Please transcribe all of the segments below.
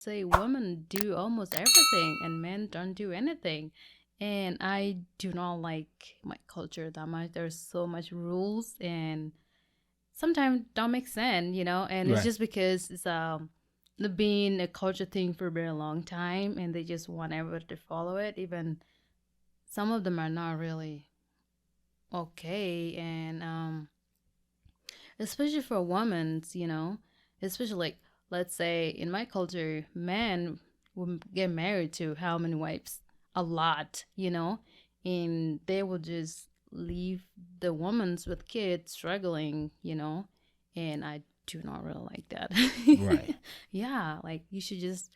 say women do almost everything and men don't do anything. And I do not like my culture that much. There's so much rules and sometimes don't make sense, and it's Right. just because it's been a culture thing for a very long time and they just want everybody to follow it. Even some of them are not really okay. And especially for women, especially like, let's say in my culture, men will get married to how many wives? A lot, and they will just leave the women with kids struggling, and I do not really like that. Right. Yeah, like you should just,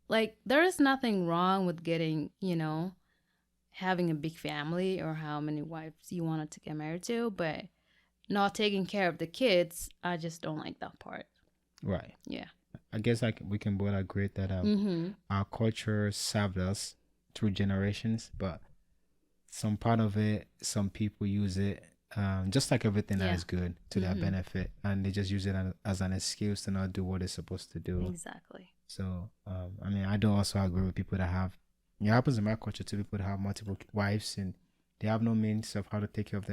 like, there is nothing wrong with getting, having a big family or how many wives you wanted to get married to, but not taking care of the kids, I just don't like that part. Right. Yeah. I guess like we can both agree that Mm-hmm. our culture served us through generations, but some part of it, some people use it, just like everything that Yeah. is good, to their Mm-hmm. benefit, and they just use it as an excuse to not do what they're supposed to do. Exactly. So, I mean, I don't also agree with people that have. It happens in my culture too. People that have multiple wives and they have no means of how to take care of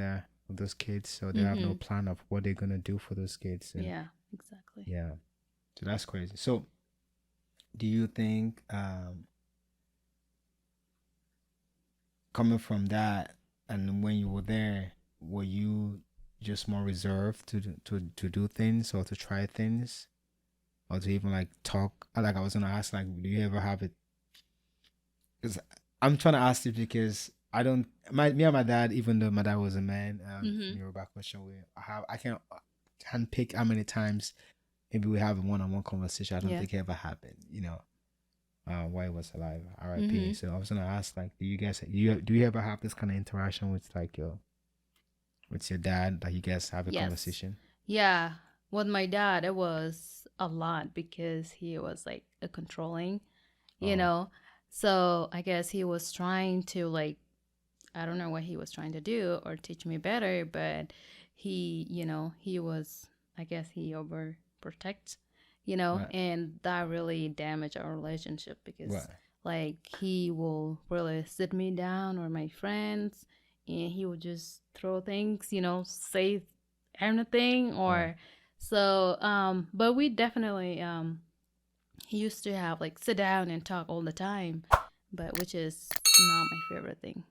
those kids, so they have no Mm-hmm. plan of what they're gonna do for those kids, and Yeah, exactly. yeah, so that's crazy. So, do you think, coming from that, and when you were there, were you just more reserved to do things or to try things or to even like talk? Like I was gonna ask, like, do you ever have it? Because I'm trying to ask you because I don't. Me and my dad, even though my dad was a man, Mm-hmm. from Yoruba question, I can't handpick how many times maybe we have a one-on-one conversation. I don't Yeah. think it ever happened. While he was alive, R.I.P. Mm-hmm. So I was gonna ask, like, do you ever have this kind of interaction with like your dad? Like you guys have a Yes. conversation? Yeah. With my dad, it was a lot because he was like a controlling, you Oh, know. So I guess he was trying to, like, I don't know what he was trying to do or teach me better, but he was, I guess he overprotects, right, and that really damaged our relationship because, right, like, he will really sit me down or my friends and he would just throw things, say anything right. or so, but we definitely, he used to have like sit down and talk all the time, but which is not my favorite thing.